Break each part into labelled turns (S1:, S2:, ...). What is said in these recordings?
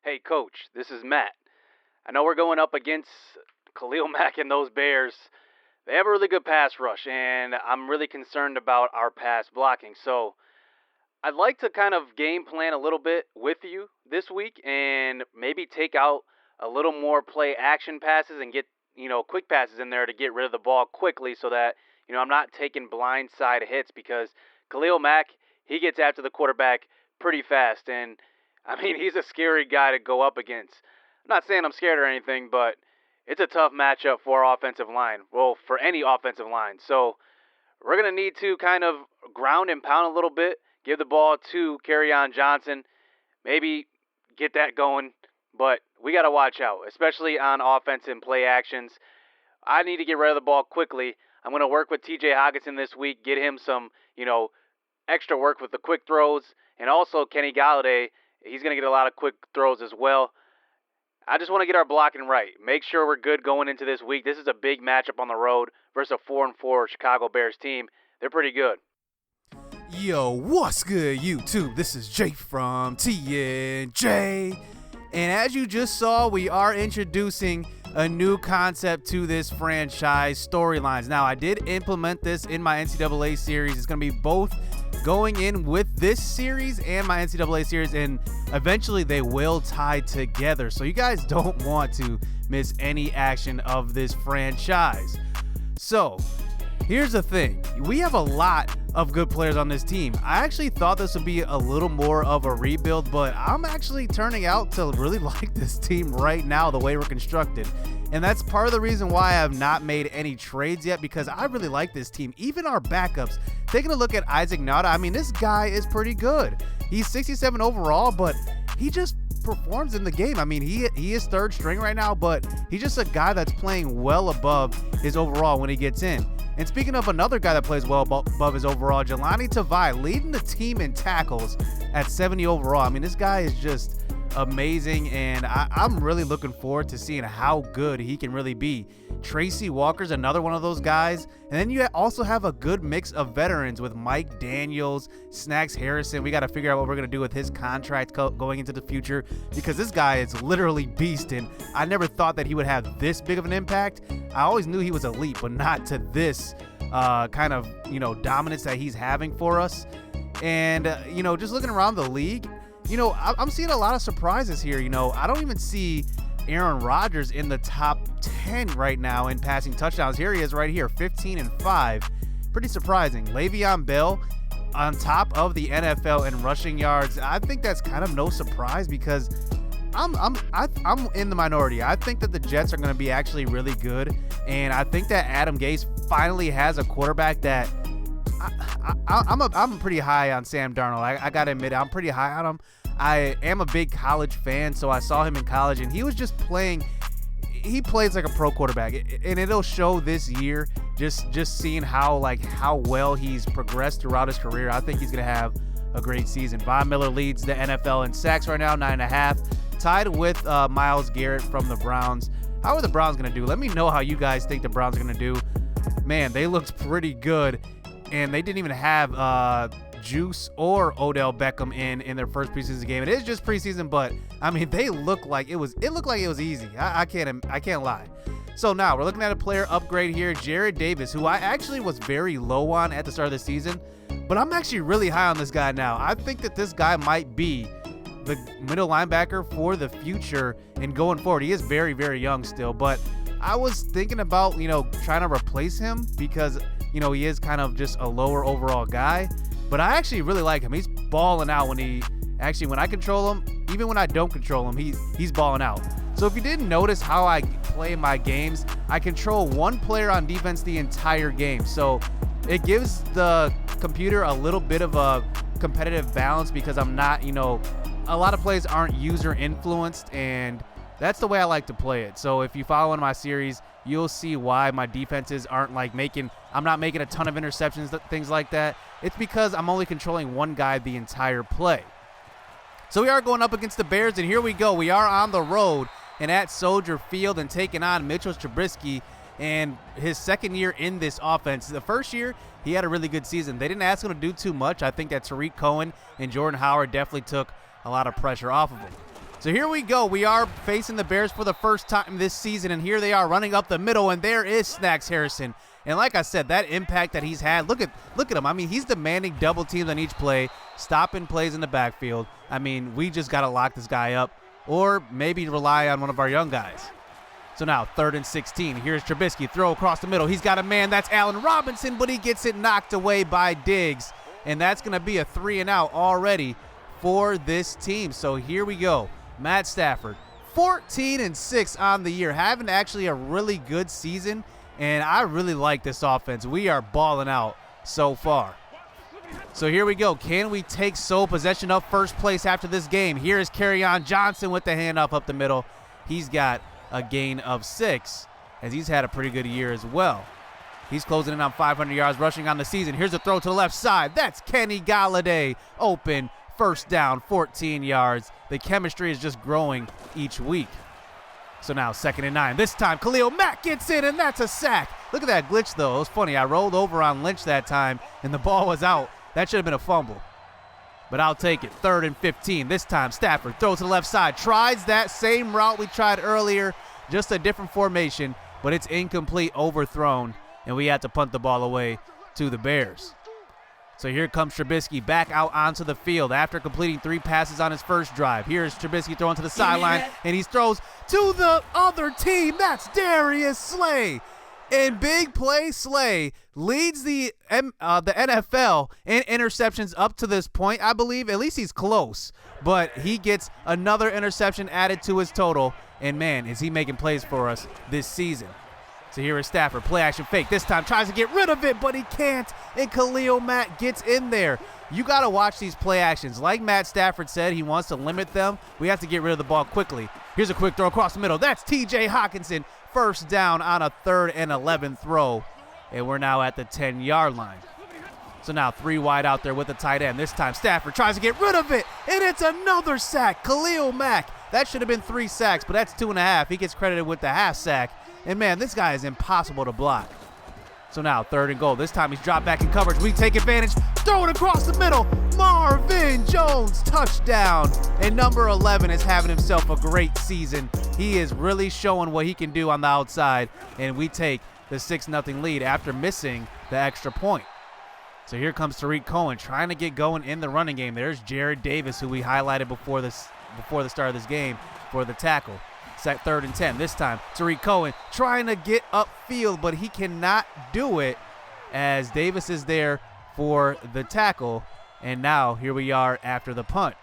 S1: Hey, Coach, this is Matt. I know we're going up against Khalil Mack and those Bears. They have a really good pass rush, and I'm really concerned about our pass blocking. So I'd like to kind of game plan a little bit with you this week and maybe take out a little more play action passes and get, quick passes in there to get rid of the ball quickly so that, I'm not taking blindside hits because Khalil Mack, he gets after the quarterback pretty fast. And, he's a scary guy to go up against. I'm not saying I'm scared or anything, but it's a tough matchup for our offensive line. Well, for any offensive line. So we're going to need to kind of ground and pound a little bit, give the ball to Kerryon Johnson, maybe get that going. But we got to watch out, especially on offense and play actions. I need to get rid of the ball quickly. I'm going to work with TJ Hockenson this week, get him some, extra work with the quick throws. And also Kenny Galladay, he's going to get a lot of quick throws as well. I just want to get our blocking right. Make sure we're good going into this week. This is a big matchup on the road versus a 4-4 Chicago Bears team. They're pretty good.
S2: Yo, what's good, YouTube? This is Jay from TNJ. And as you just saw, we are introducing a new concept to this franchise, storylines. Now, I did implement this in my NCAA series. It's going to be both going in with this series and my NCAA series, and eventually they will tie together. So you guys don't want to miss any action of this franchise. So here's the thing. We have a lot of good players on this team. I actually thought this would be a little more of a rebuild, but I'm actually turning out to really like this team right now, the way we're constructed. And that's part of the reason why I have not made any trades yet, because I really like this team. Even our backups, taking a look at Isaac Nauta, this guy is pretty good. He's 67 overall, but he just performs in the game. He is third string right now, but he's just a guy that's playing well above his overall when he gets in. And speaking of another guy that plays well above his overall, Jelani Tavai leading the team in tackles at 70 overall. This guy is just amazing, and I'm really looking forward to seeing how good he can really be. Tracy Walker's another one of those guys. And then you also have a good mix of veterans with Mike Daniels, Snacks Harrison. We got to figure out what we're going to do with his contract going into the future, because this guy is literally beasting. I never thought that he would have this big of an impact. I always knew he was elite, but not to this kind of, dominance that he's having for us. And, just looking around the league, I'm seeing a lot of surprises here. I don't even see Aaron Rodgers in the top 10 right now in passing touchdowns. Here he is right here, 15-5. Pretty surprising. Le'Veon Bell on top of the NFL in rushing yards. I think that's kind of no surprise, because I'm in the minority. I think that the Jets are going to be actually really good, and I think that Adam Gase finally has a quarterback that I'm pretty high on Sam Darnold. I gotta admit, I'm pretty high on him. I am a big college fan, so I saw him in college, and he was just playing. He plays like a pro quarterback, and it'll show this year. Just seeing how well he's progressed throughout his career. I think he's gonna have a great season. Von Miller leads the NFL in sacks right now, 9.5, tied with Myles Garrett from the Browns. How are the Browns gonna do? Let me know how you guys think the Browns are gonna do. Man, they looked pretty good. And they didn't even have Juice or Odell Beckham in their first preseason game. It is just preseason, but they look like it was easy. I can't lie. So now we're looking at a player upgrade here, Jarrad Davis, who I actually was very low on at the start of the season, but I'm actually really high on this guy now. I think that this guy might be the middle linebacker for the future and going forward. He is very, very young still, but I was thinking about, trying to replace him because, he is kind of just a lower overall guy. But I actually really like him. He's balling out when I control him. Even when I don't control him, he's balling out. So if you didn't notice how I play my games, I control one player on defense the entire game. So it gives the computer a little bit of a competitive balance, because I'm not, a lot of plays aren't user influenced, and that's the way I like to play it. So if you follow in my series, you'll see why my defenses aren't I'm not making a ton of interceptions, things like that. It's because I'm only controlling one guy the entire play. So we are going up against the Bears, and here we go. We are on the road and at Soldier Field and taking on Mitchell Trubisky and his second year in this offense. The first year, he had a really good season. They didn't ask him to do too much. I think that Tariq Cohen and Jordan Howard definitely took a lot of pressure off of him. So here we go. We are facing the Bears for the first time this season, and here they are running up the middle, and there is Snacks Harrison. And like I said, that impact that he's had, look at him. I mean, he's demanding double teams on each play, stopping plays in the backfield. I mean, we just got to lock this guy up or maybe rely on one of our young guys. So now 3rd and 16. Here's Trubisky, throw across the middle. He's got a man. That's Allen Robinson, but he gets it knocked away by Diggs. And that's going to be a 3-and-out already for this team. So here we go. Matt Stafford, 14-6 on the year, having actually a really good season, and I really like this offense. We are balling out so far. So here we go. Can we take sole possession of first place after this game? Here is Kerryon Johnson with the handoff up the middle. He's got a gain of 6, as he's had a pretty good year as well. He's closing in on 500 yards rushing on the season. Here's a throw to the left side. That's Kenny Golladay, open. First down, 14 yards. The chemistry is just growing each week. So now 2nd and 9. This time, Khalil Mack gets in, and that's a sack. Look at that glitch, though. It was funny. I rolled over on Lynch that time, and the ball was out. That should have been a fumble. But I'll take it. 3rd and 15. This time, Stafford throws to the left side. Tries that same route we tried earlier. Just a different formation, but it's incomplete, overthrown, and we had to punt the ball away to the Bears. So here comes Trubisky back out onto the field after completing 3 passes on his first drive. Here's Trubisky throwing to the sideline, and he throws to the other team. That's Darius Slay. And big play Slay leads the NFL in interceptions up to this point. I believe at least he's close, but he gets another interception added to his total. And, man, is he making plays for us this season. So here is Stafford, play action fake. This time tries to get rid of it, but he can't. And Khalil Mack gets in there. You got to watch these play actions. Like Matt Stafford said, he wants to limit them. We have to get rid of the ball quickly. Here's a quick throw across the middle. That's TJ Hockenson. First down on a 3rd and 11 throw. And we're now at the 10-yard line. So now 3 wide out there with the tight end. This time Stafford tries to get rid of it, and it's another sack. Khalil Mack. That should have been 3 sacks, but that's 2.5. He gets credited with the half sack. And, man, this guy is impossible to block. So now 3rd and goal. This time he's dropped back in coverage. We take advantage. Throw it across the middle. Marvin Jones, touchdown. And number 11 is having himself a great season. He is really showing what he can do on the outside. And we take the 6-0 lead after missing the extra point. So here comes Tariq Cohen trying to get going in the running game. There's Jared Davis, who we highlighted before the start of this game for the tackle. 3rd and 10. This time, Tariq Cohen trying to get upfield, but he cannot do it as Davis is there for the tackle. And now here we are after the punt.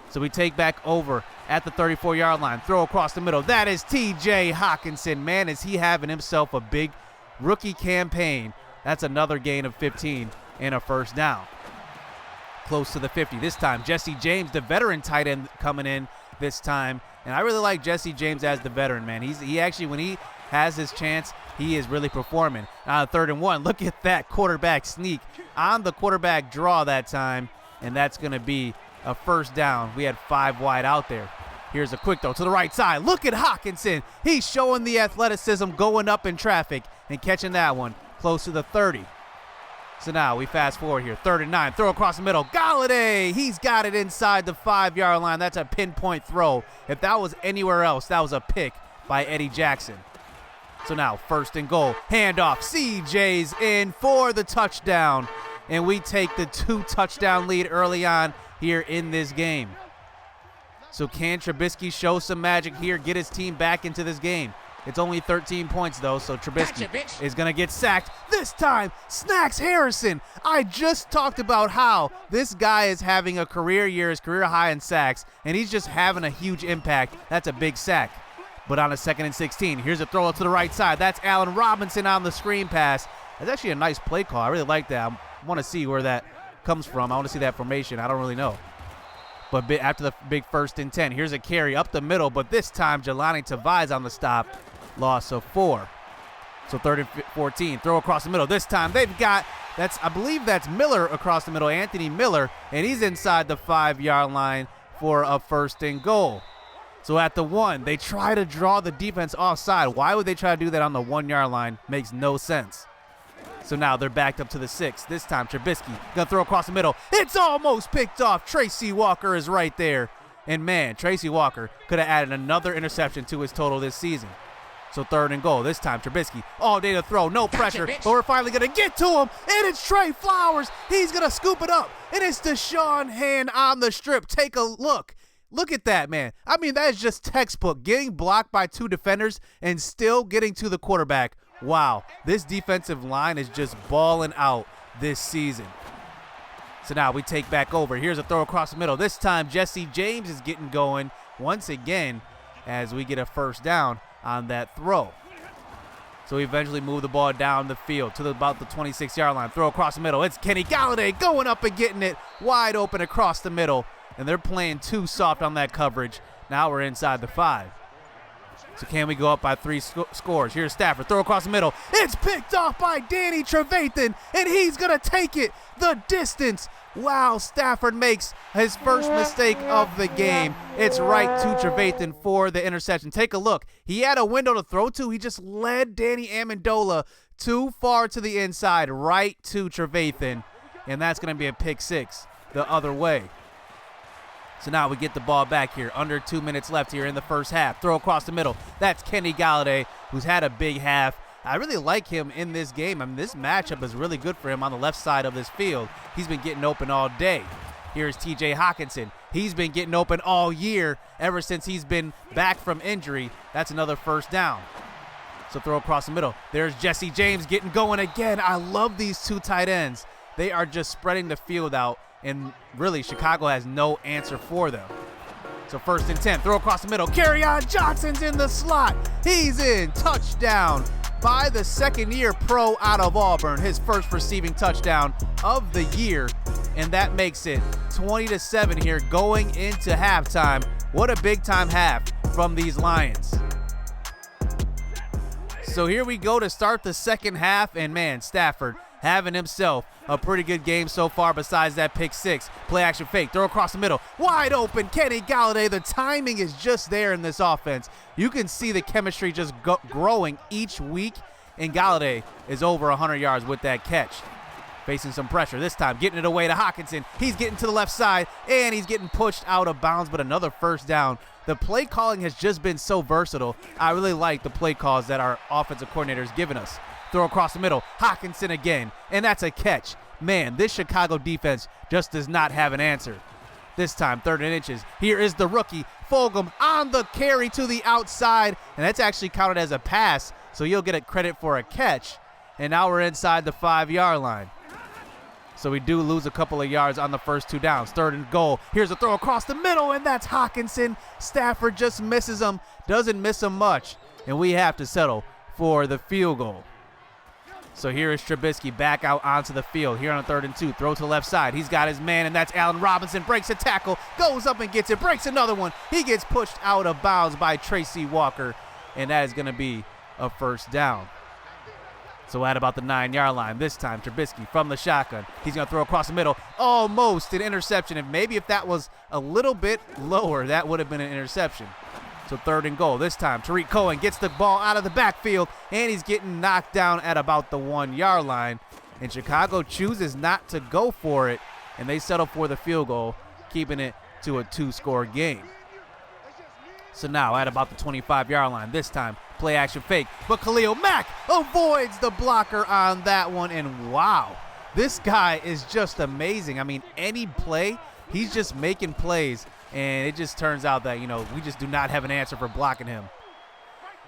S2: So we take back over at the 34-yard line. Throw across the middle. That is TJ Hockenson. Man, is he having himself a big rookie campaign. That's another gain of 15 and a first down. Close to the 50. This time, Jesse James, the veteran tight end, coming in this time. And I really like Jesse James as the veteran, man. He actually, when he has his chance, he is really performing. 3rd and 1. Look at that quarterback sneak on the quarterback draw that time. And that's going to be a first down. We had 5 wide out there. Here's a quick throw to the right side. Look at Hockenson. He's showing the athleticism going up in traffic and catching that one close to the 30. So now we fast forward here. 3rd and 9. Throw across the middle. Golladay. He's got it inside the 5-yard line. That's a pinpoint throw. If that was anywhere else, that was a pick by Eddie Jackson. So now 1st and goal. Handoff. CJ's in for the touchdown. And we take the 2-touchdown lead early on here in this game. So can Trubisky show some magic here, get his team back into this game? It's only 13 points, though, so Trubisky is going to get sacked. This time, Snacks Harrison. I just talked about how this guy is having a career year, his career high in sacks, and he's just having a huge impact. That's a big sack. But on a 2nd and 16, here's a throw to the right side. That's Allen Robinson on the screen pass. That's actually a nice play call. I really like that. I want to see where that comes from. I want to see that formation. I don't really know. But after the big 1st and 10, here's a carry up the middle, but this time Jelani Tavai's on the stop. Loss of 4. So 3rd and 14. Throw across the middle. This time they've got, I believe that's Miller across the middle, Anthony Miller, and he's inside the 5-yard line for a 1st and goal. So at the 1, they try to draw the defense offside. Why would they try to do that on the 1-yard line? Makes no sense. So now they're backed up to the 6. This time Trubisky gonna throw across the middle. It's almost picked off. Tracy Walker is right there. And man, Tracy Walker could have added another interception to his total this season. So 3rd and goal. This time Trubisky all day to throw, no pressure, but we're finally going to get to him. And it's Trey Flowers. He's going to scoop it up. And it's Deshaun Hand on the strip. Take a look. Look at that, man. I mean, that is just textbook. Getting blocked by 2 defenders and still getting to the quarterback. Wow, this defensive line is just balling out this season. So now we take back over. Here's a throw across the middle. This time Jesse James is getting going once again as we get a first down on that throw. So we eventually move the ball down the field to about the 26-yard line. Throw across the middle. It's Kenny Galladay going up and getting it wide open across the middle. And they're playing too soft on that coverage. Now we're inside the 5. So can we go up by 3 scores? Here's Stafford. Throw across the middle. It's picked off by Danny Trevathan, and he's going to take it the distance. Wow, Stafford makes his first mistake of the game. It's right to Trevathan for the interception. Take a look. He had a window to throw to. He just led Danny Amendola too far to the inside, right to Trevathan, and that's going to be a pick 6 the other way. So now we get the ball back here. Under 2 minutes left here in the first half. Throw across the middle. That's Kenny Galladay, who's had a big half. I really like him in this game. I mean, this matchup is really good for him on the left side of this field. He's been getting open all day. Here's TJ Hockenson. He's been getting open all year ever since he's been back from injury. That's another first down. So throw across the middle. There's Jesse James getting going again. I love these 2 tight ends. They are just spreading the field out. And really, Chicago has no answer for them. So 1st and 10, throw across the middle. Kerryon Johnson's in the slot. He's in. Touchdown by the 2nd-year pro out of Auburn. His first receiving touchdown of the year. And that makes it 20-7 here going into halftime. What a big-time half from these Lions. So here we go to start the second half. And, man, Stafford having himself a pretty good game so far besides that pick 6. Play action fake. Throw across the middle. Wide open. Kenny Galladay. The timing is just there in this offense. You can see the chemistry just growing each week. And Galladay is over 100 yards with that catch. Facing some pressure. This time getting it away to Hockenson. He's getting to the left side. And he's getting pushed out of bounds. But another first down. The play calling has just been so versatile. I really like the play calls that our offensive coordinator has given us. Throw across the middle. Hockenson again. And that's a catch. Man, this Chicago defense just does not have an answer. This time, 3rd and inches. Here is the rookie, Fulgham, on the carry to the outside. And that's actually counted as a pass, so you'll get a credit for a catch. And now we're inside the 5-yard line. So we do lose a couple of yards on the first 2 downs. 3rd and goal. Here's a throw across the middle, and that's Hockenson. Stafford just misses him. Doesn't miss him much. And we have to settle for the field goal. So here is Trubisky back out onto the field. Here on a 3rd and 2. Throw to the left side. He's got his man, and that's Allen Robinson. Breaks a tackle. Goes up and gets it. Breaks another one. He gets pushed out of bounds by Tracy Walker. And that is going to be a first down. So at about the 9-yard line. This time, Trubisky from the shotgun. He's going to throw across the middle. Almost an interception. And maybe if that was a little bit lower, that would have been an interception. So 3rd and goal. This time, Tariq Cohen gets the ball out of the backfield, and he's getting knocked down at about the 1-yard line. And Chicago chooses not to go for it, and they settle for the field goal, keeping it to a 2-score game. So now at about the 25-yard line. This time, play action fake. But Khalil Mack avoids the blocker on that one. And wow, this guy is just amazing. I mean, any play, he's just making plays. And it just turns out that, we just do not have an answer for blocking him.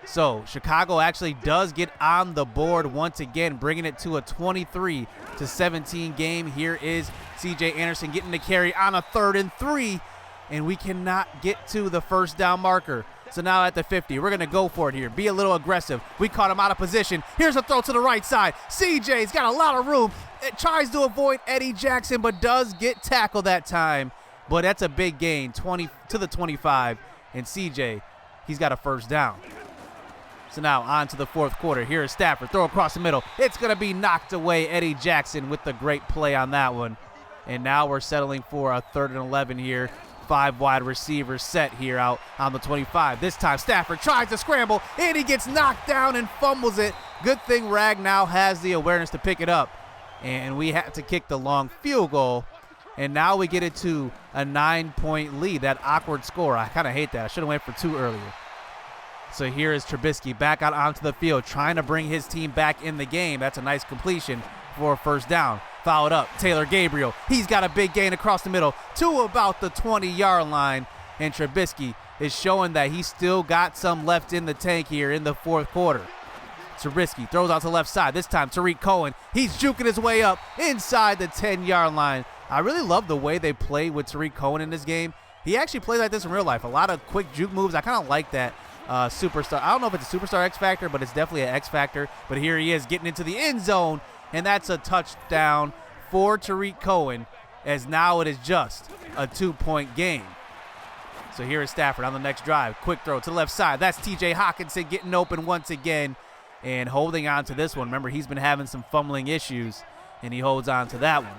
S2: So Chicago actually does get on the board once again, bringing it to a 23-17 game. Here is C.J. Anderson getting the carry on a 3rd and 3. And we cannot get to the first down marker. So now at the 50, we're going to go for it here. Be a little aggressive. We caught him out of position. Here's a throw to the right side. CJ's got a lot of room. It tries to avoid Eddie Jackson, but does get tackled that time. But that's a big gain, 20 to the 25. And CJ, he's got a first down. So now on to the 4th quarter. Here is Stafford. Throw across the middle. It's going to be knocked away. Eddie Jackson with the great play on that one. And now we're settling for a 3rd and 11 here. 5 wide receivers set here out on the 25. This time Stafford tries to scramble, and he gets knocked down and fumbles it. Good thing Ragnow has the awareness to pick it up. And we have to kick the long field goal. And now we get it to a 9-point lead, that awkward score. I kind of hate that. I should have went for 2 earlier. So here is Trubisky back out onto the field, trying to bring his team back in the game. That's a nice completion for a first down. Fouled up, Taylor Gabriel. He's got a big gain across the middle to about the 20-yard line. And Trubisky is showing that he's still got some left in the tank here in the fourth quarter. Trubisky throws out to the left side. This time, Tarik Cohen. He's juking his way up inside the 10-yard line. I really love the way they play with Tarik Cohen in this game. He actually plays like this in real life. A lot of quick juke moves. I kind of like that superstar. I don't know if it's a superstar X factor, but it's definitely an X factor. But here he is getting into the end zone, and that's a touchdown for Tarik Cohen, as now it is just a 2-point game. So here is Stafford on the next drive. Quick throw to the left side. That's TJ Hockenson getting open once again and holding on to this one. Remember, he's been having some fumbling issues, and he holds on to that one.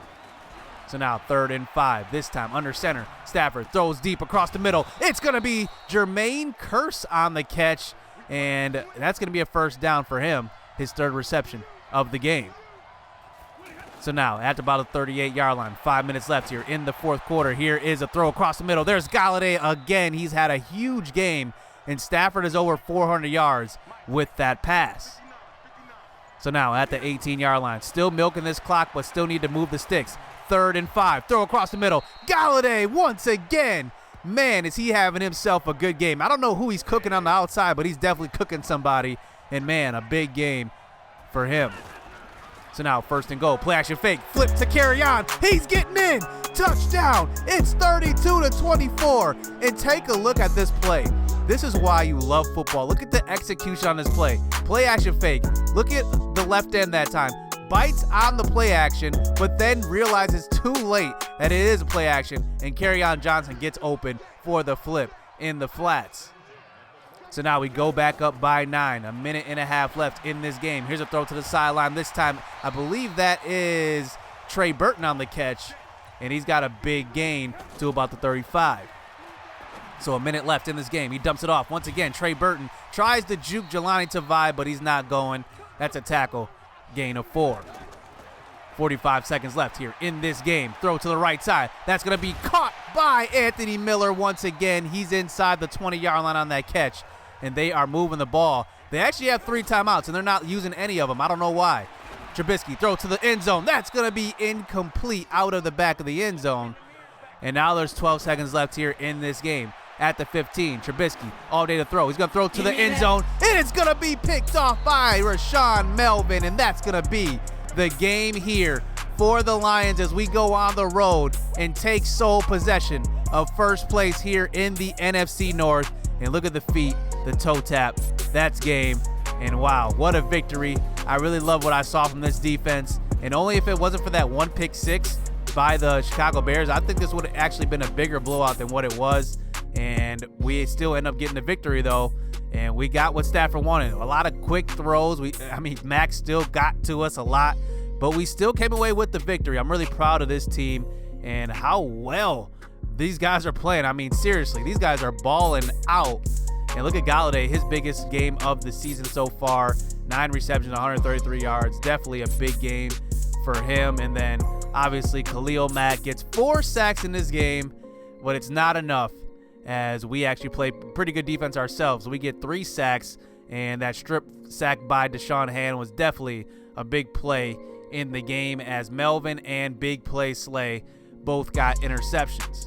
S2: So now 3rd and 5. This time under center. Stafford throws deep across the middle. It's going to be Jermaine Kearse on the catch, and that's going to be a first down for him, his 3rd reception of the game. So now at about a 38-yard line, 5 minutes left here in the fourth quarter. Here is a throw across the middle. There's Golladay again. He's had a huge game, and Stafford is over 400 yards with that pass. So now at the 18-yard line, still milking this clock, but still need to move the sticks. 3rd and 5, throw across the middle. Golladay once again. Man, is he having himself a good game. I don't know who he's cooking on the outside, but he's definitely cooking somebody. And man, a big game for him. So now 1st and goal, play action fake, flip to Kerryon. He's getting in. Touchdown. It's 32-24. And take a look at this play. This is why you love football. Look at the execution on this play. Play action fake. Look at the left end that time. Bites on the play action, but then realizes too late that it is a play action, and Kerryon Johnson gets open for the flip in the flats. So now we go back up by 9. A minute and a half left in this game. Here's a throw to the sideline. This time, I believe that is Trey Burton on the catch, and he's got a big gain to about the 35. So a minute left in this game. He dumps it off. Once again, Trey Burton tries to juke Jelani Tavai, but he's not going. That's a tackle. Gain of 4. 45 seconds left here in this game. Throw to the right side. That's going to be caught by Anthony Miller once again. He's inside the 20-yard line on that catch, and they are moving the ball. They actually have 3 timeouts, and they're not using any of them. I don't know why. Trubisky, throw to the end zone. That's going to be incomplete out of the back of the end zone. And now there's 12 seconds left here in this game. At the 15, Trubisky, all day to throw. He's going to throw to the end zone, and it's going to be picked off by Rashawn Melvin, and that's going to be the game here for the Lions as we go on the road and take sole possession of first place here in the NFC North. And look at the feet, the toe tap. That's game. And wow, what a victory. I really love what I saw from this defense. And only if it wasn't for that 1 pick six by the Chicago Bears, I think this would have actually been a bigger blowout than what it was. And we still end up getting the victory, though. And we got what Stafford wanted. A lot of quick throws. Mack still got to us a lot. But we still came away with the victory. I'm really proud of this team and how well these guys are playing. I mean, seriously, these guys are balling out. And look at Golladay, his biggest game of the season so far. 9 receptions, 133 yards. Definitely a big game for him. And then, obviously, Khalil Mack gets 4 sacks in this game. But it's not enough, as we actually play pretty good defense ourselves. We get 3 sacks, and that strip sack by Deshaun Hand was definitely a big play in the game, as Melvin and Big Play Slay both got interceptions.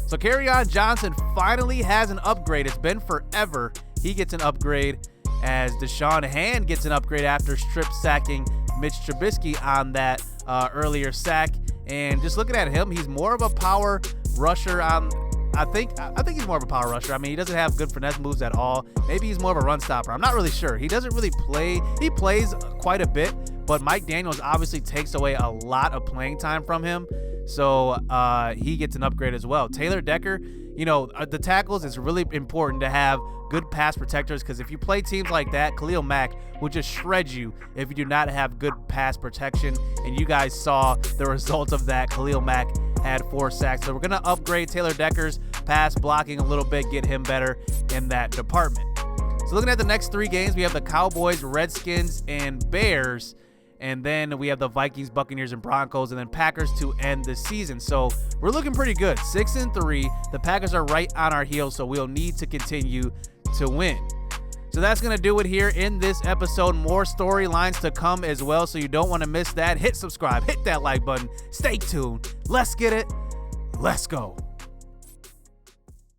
S2: So Kerryon Johnson finally has an upgrade. It's been forever. He gets an upgrade, as Deshaun Hand gets an upgrade after strip sacking Mitch Trubisky on that earlier sack. And just looking at him, he's more of a power rusher on I think he's more of a power rusher. I mean, he doesn't have good finesse moves at all. Maybe he's more of a run stopper. I'm not really sure. He doesn't really play. He plays quite a bit, but Mike Daniels obviously takes away a lot of playing time from him. So he gets an upgrade as well. Taylor Decker, the tackles, is really important to have good pass protectors, because if you play teams like that, Khalil Mack will just shred you if you do not have good pass protection. And you guys saw the results of that. Khalil Mack had 4 sacks. So we're going to upgrade Taylor Decker's pass blocking a little bit, get him better in that department. So looking at the next 3 games, we have the Cowboys, Redskins, and Bears. And then we have the Vikings, Buccaneers, and Broncos, and then Packers to end the season. So we're looking pretty good. 6-3. The Packers are right on our heels, so we'll need to continue to win. So that's going to do it here in this episode. More storylines to come as well, so you don't want to miss that. Hit subscribe, hit that like button. Stay tuned. Let's get it. Let's go.